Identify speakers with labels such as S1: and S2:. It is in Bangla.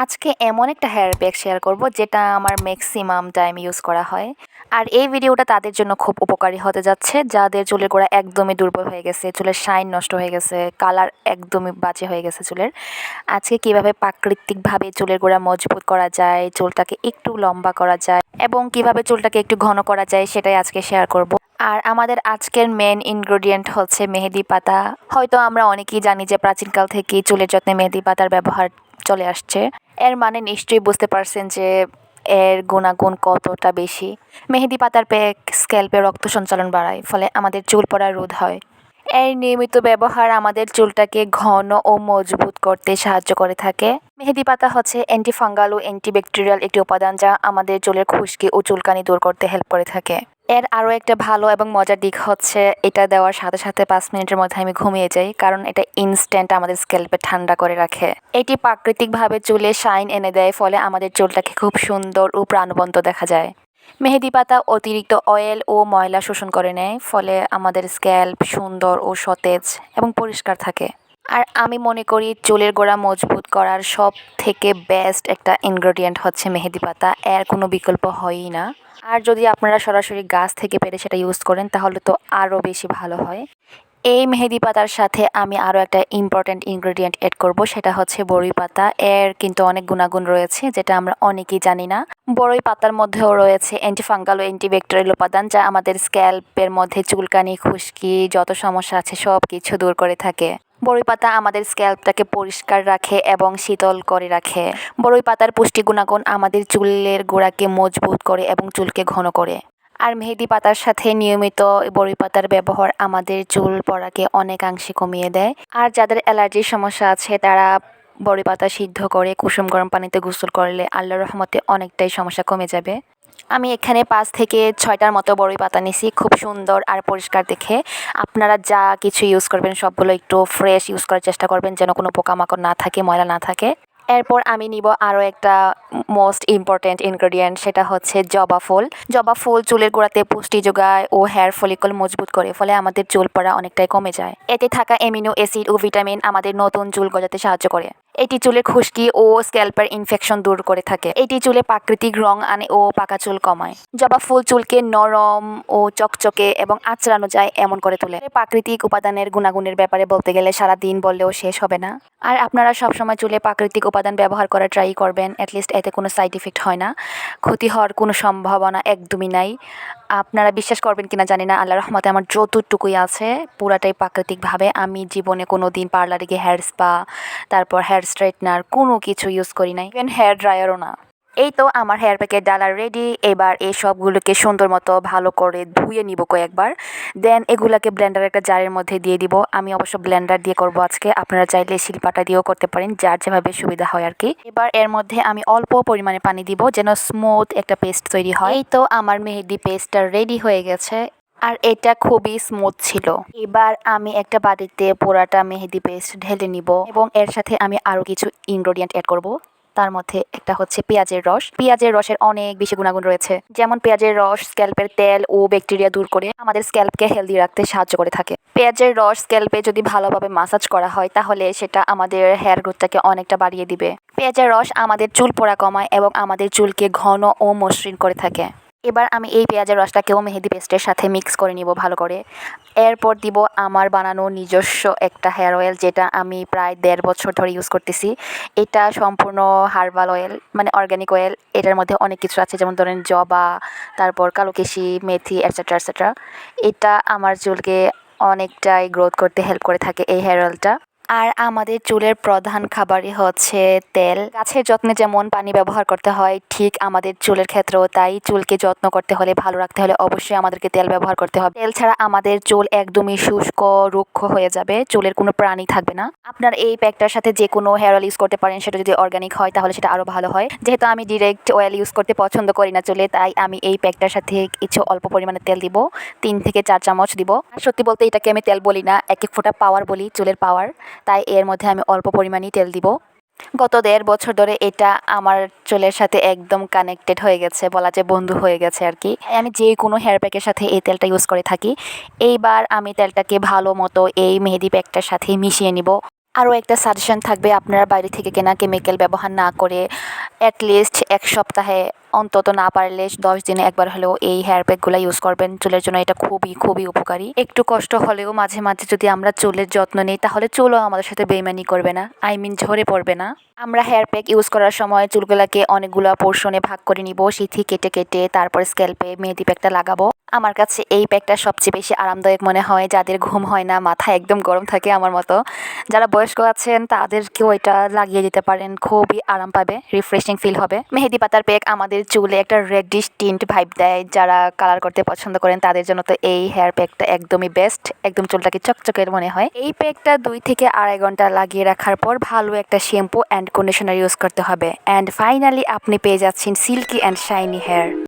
S1: আজকে এমন একটা হেয়ার প্যাক শেয়ার করব যেটা আমার ম্যাক্সিমাম টাইম ইউজ করা হয়। আর এই ভিডিওটা তাদের জন্য খুব উপকারী হতে যাচ্ছে যাদের চুলের গোড়া একদমই দুর্বল হয়ে গেছে, চুলের শাইন নষ্ট হয়ে গেছে, কালার একদমই বাজে হয়ে গেছে চুলের। আজকে কিভাবে প্রাকৃতিকভাবে চুলের গোড়া মজবুত করা যায়, চুলটাকে একটু লম্বা করা যায় এবং কিভাবে চুলটাকে একটু ঘন করা যায় সেটাই আজকে শেয়ার করব। আর আমাদের আজকের মেন ইনগ্রেডিয়েন্ট হচ্ছে মেহেদি পাতা। হয়তো আমরা অনেকেই জানি যে প্রাচীনকাল থেকেই চুলের যত্নে মেহেদি পাতার ব্যবহার চলে আসছে। এর মানে নিশ্চয়ই বুঝতে পারছেন যে এর গুণাগুণ কতটা বেশি। মেহেদি পাতার প্যাক স্ক্যাল্পে রক্ত সঞ্চালন বাড়ায়, ফলে আমাদের চুল পড়া রোধ হয়। এর নিয়মিত ব্যবহার আমাদের চুলটাকে ঘন ও মজবুত করতে সাহায্য করে থাকে। মেহেদি পাতা হচ্ছে অ্যান্টিফাঙ্গাল ও অ্যান্টিব্যাকটেরিয়াল একটি উপাদান যা আমাদের চুলের খুশকি ও চুলকানি দূর করতে হেল্প করে থাকে। এর আরও একটা ভালো এবং মজার দিক হচ্ছে এটা দেওয়ার সাথে সাথে 5 মিনিটের মধ্যে আমি ঘুমিয়ে যাই, কারণ এটা ইনস্ট্যান্ট আমাদের স্ক্যাল্পে ঠান্ডা করে রাখে। এটি প্রাকৃতিকভাবে চুলে শাইন এনে দেয়, ফলে আমাদের চুলটাকে খুব সুন্দর ও প্রাণবন্ত দেখা যায়। মেহেদি পাতা অতিরিক্ত অয়েল ও ময়লা শোষণ করে নেয়, ফলে আমাদের স্ক্যাল্প সুন্দর ও সতেজ এবং পরিষ্কার থাকে। আর আমি মনে করি চুলের গোড়া মজবুত করার সব থেকে বেস্ট একটা ইনগ্রেডিয়েন্ট হচ্ছে মেহেদি পাতা। এর কোনো বিকল্প হয়ই না। আর যদি আপনারা সরাসরি গাছ থেকে পেরে সেটা ইউজ করেন তাহলে তো আরও বেশি ভালো হয়। এই মেহেদি পাতার সাথে আমি আরও একটা ইম্পর্ট্যান্ট ইনগ্রেডিয়েন্ট অ্যাড করব, সেটা হচ্ছে বড়ই পাতা। এর কিন্তু অনেক গুণাগুণ রয়েছে যেটা আমরা অনেকেই জানি না। বড়ই পাতার মধ্যেও রয়েছে অ্যান্টিফাঙ্গাল ও অ্যান্টিব্যাকটেরিয়াল উপাদান যা আমাদের স্ক্যাল্পের মধ্যে চুলকানি, খুশকি যত সমস্যা আছে সব কিছু দূর করে থাকে। বড়ই পাতা আমাদের স্ক্যাল্পটাকে পরিষ্কার রাখে এবং শীতল করে রাখে। বড়ই পাতার পুষ্টি গুণাগুণ আমাদের চুলের গোড়াকে মজবুত করে এবং চুলকে ঘন করে। আর মেহেদি পাতার সাথে নিয়মিত বড়ি পাতার ব্যবহার আমাদের চুল পড়াকে অনেকাংশে কমিয়ে দেয়। আর যাদের অ্যালার্জির সমস্যা আছে তারা বড়ি পাতা সিদ্ধ করে কুসুম গরম পানিতে গোসল করলে আল্লাহর রহমতে অনেকটাই সমস্যা কমে যাবে। আমি এখানে 5 থেকে 6টার মতো বড়ই পাতা নিছি, খুব সুন্দর আর পরিষ্কার দেখে। আপনারা যা কিছু ইউজ করবেন সবগুলো একটু ফ্রেশ ইউজ করার চেষ্টা করবেন, যেন কোনো পোকামাকড় না থাকে, ময়লা না থাকে। এরপর আমি নিব আরও একটা মোস্ট ইম্পর্ট্যান্ট ইনগ্রেডিয়েন্ট, সেটা হচ্ছে জবা ফুল। জবা ফুল চুলের গোড়াতে পুষ্টি যোগায় ও হেয়ার ফলিকল মজবুত করে, ফলে আমাদের চুল পড়া অনেকটাই কমে যায়। এতে থাকা অ্যামিনো অ্যাসিড ও ভিটামিন আমাদের নতুন চুল গজাতে সাহায্য করে। এটি চুলের খুশকি ও স্ক্যাল্পের ইনফেকশন দূর করে থাকে। এটি চুলে প্রাকৃতিক রং আনে ও পাকা চুল কমায়। জবা ফুল চুলকে নরম ও চকচকে এবং আঁচড়ানো যায় এমন করে তোলে। প্রাকৃতিক উপাদানের গুণাগুণের ব্যাপারে বলতে গেলে সারা দিন বললেও শেষ হবে না। আর আপনারা সবসময় চুলে প্রাকৃতিক উপাদান ব্যবহার করার ট্রাই করবেন। অ্যাটলিস্ট এতে কোনো সাইড ইফেক্ট হয় না, ক্ষতি হওয়ার কোনো সম্ভাবনা একদমই নাই। আপনারা বিশ্বাস করবেন কিনা জানি না, আল্লাহর রহমতে আমার যতটুকুই আছে পুরাটাই প্রাকৃতিকভাবে। আমি জীবনে কোনো দিন পার্লারে গিয়ে হেয়ার স্পা, তারপর হেয়ার স্ট্রেটনার কোনো কিছু ইউজ করি নাই, ইভেন হেয়ার ড্রায়ারও না। এই তো আমার হেয়ার প্যাকের ডালা রেডি। এবার এই সবগুলোকে সুন্দর মতো ভালো করে ধুয়ে নিব কয়েকবার। দেন এগুলাকে ব্লেন্ডার একটা জারের মধ্যে দিয়ে দিব। আমি অবশ্য ব্লেন্ডার দিয়ে করব আজকে, আপনারা চাইলে শিলপাটা দিয়েও করতে পারেন, যার যেভাবে সুবিধা হয় আর কি। এবার এর মধ্যে আমি অল্প পরিমাণে পানি দিব যেন স্মুথ একটা পেস্ট তৈরি হয়। এই তো আমার মেহেদি পেস্টটা রেডি হয়ে গেছে, আর এটা খুবই স্মুথ ছিল। এবার আমি একটা বাটিতে পুরাটা মেহেদি পেস্ট ঢেলে নিব এবং এর সাথে আমি আরও কিছু ইনগ্রেডিয়েন্ট অ্যাড করব। তার মধ্যে একটা হচ্ছে পেঁয়াজের রস। পেঁয়াজের রসের অনেক বেশি গুণাগুণ রয়েছে, যেমন পেঁয়াজের রস স্ক্যাল্পের তেল ও ব্যাকটেরিয়া দূর করে আমাদের স্ক্যাল্পকে হেলদি রাখতে সাহায্য করে থাকে। পেঁয়াজের রস স্ক্যাল্পে যদি ভালোভাবে মাসাজ করা হয় তাহলে সেটা আমাদের হেয়ার গ্রোথটাকে অনেকটা বাড়িয়ে দিবে। পেঁয়াজের রস আমাদের চুল পড়া কমায় এবং আমাদের চুলকে ঘন ও মসৃণ করে থাকে। এবার আমি এই পেঁয়াজের রসটাকেও মেহেদি পেস্টের সাথে মিক্স করে নিব ভালো করে। এরপর দিব আমার বানানো নিজস্ব একটা হেয়ার অয়েল, যেটা আমি প্রায় 1.5 বছর ধরে ইউজ করতেছি। এটা সম্পূর্ণ হার্বাল অয়েল, মানে অর্গ্যানিক অয়েল। এটার মধ্যে অনেক কিছু আছে, যেমন ধরেন জবা, তারপর কালোকেশি, মেথি, এটসেট্রা এটসেট্রা। এটা আমার চুলকে অনেকটাই গ্রোথ করতে হেল্প করে থাকে এই হেয়ার অয়েলটা। আর আমাদের চুলের প্রধান খাবারই হচ্ছে তেল। গাছের যত্নে যেমন পানি ব্যবহার করতে হয়, ঠিক আমাদের চুলের ক্ষেত্রেও তাই। চুলকে যত্ন করতে হলে, ভালো রাখতে হলে অবশ্যই আমাদেরকে তেল ব্যবহার করতে হবে। তেল ছাড়া আমাদের চুল একদমই শুষ্ক, রুক্ষ হয়ে যাবে, চুলের কোনো প্রাণী থাকবে না। আপনার এই প্যাকটার সাথে যে কোনো হেয়ার অয়েল ইউজ করতে পারেন, সেটা যদি অর্গ্যানিক হয় তাহলে সেটা আরও ভালো হয়। যেহেতু আমি ডিরেক্ট অয়েল ইউজ করতে পছন্দ করি না চুলে, তাই আমি এই প্যাকটার সাথে কিছু অল্প পরিমাণে তেল দিব, 3 থেকে 4 চামচ দিব। আর সত্যি বলতে এটাকে আমি তেল বলি না, এক এক ফোঁটা পাওয়ার বলি, চুলের পাওয়ার। তাই এর মধ্যে আমি অল্প পরিমাণেই তেল দিব। গত 1.5 বছর ধরে এটা আমার চুলের সাথে একদম কানেক্টেড হয়ে গেছে, বলা যায় বন্ধু হয়ে গেছে আর কি। আমি যে কোনো হেয়ার প্যাকের সাথে এই তেলটা ইউজ করে থাকি। এইবার আমি তেলটাকে ভালো মতো এই মেহেদি প্যাকটার সাথে মিশিয়ে নিব। আরও একটা সাজেশন থাকবে, আপনারা বাইরে থেকে কেনা কেমিক্যাল ব্যবহার না করে অ্যাটলিস্ট 1 সপ্তাহে অন্তত না পারলে 10 দিনে একবার হলেও এই হেয়ার প্যাকগুলো ইউজ করবেন। চুলের জন্য এটা খুবই খুবই উপকারী। একটু কষ্ট হলেও মাঝে মাঝে যদি আমরা চুলের যত্ন নিই তাহলে চুলও আমাদের সাথে বেইমানি করবে না, ঝরে পড়বে না। আমরা হেয়ার প্যাক ইউজ করার সময় চুলগুলোকে অনেকগুলো পোর্শনে ভাগ করে নিব, সিথি কেটে কেটে তারপর স্ক্যাল্পে মেহেদি প্যাকটা লাগাবো। আমার কাছে এই প্যাকটা সবচেয়ে বেশি আরামদায়ক মনে হয় যাদের ঘুম হয় না, মাথা একদম গরম থাকে আমার মতো। যারা বয়স্ক আছেন তাদেরকেও এটা লাগিয়ে দিতে পারেন, খুবই আরাম পাবে, রিফ্রেশিং ফিল হবে। মেহেদি পাতার প্যাক আমাদের চুলে একটা রেডিশ টিন্ট ভাইব দেয়। যারা কালার করতে পছন্দ করেন তাদের জন্য তো এই হেয়ার প্যাকটা একদমই বেস্ট, একদম চুলটাকে চকচকের মনে হয়। এই প্যাকটা 2 থেকে 2.5 ঘন্টা লাগিয়ে রাখার পর ভালো একটা শ্যাম্পু অ্যান্ড কন্ডিশনার ইউজ করতে হবে। অ্যান্ড ফাইনালি আপনি পেয়ে যাচ্ছেন সিল্কি অ্যান্ড শাইনি হেয়ার।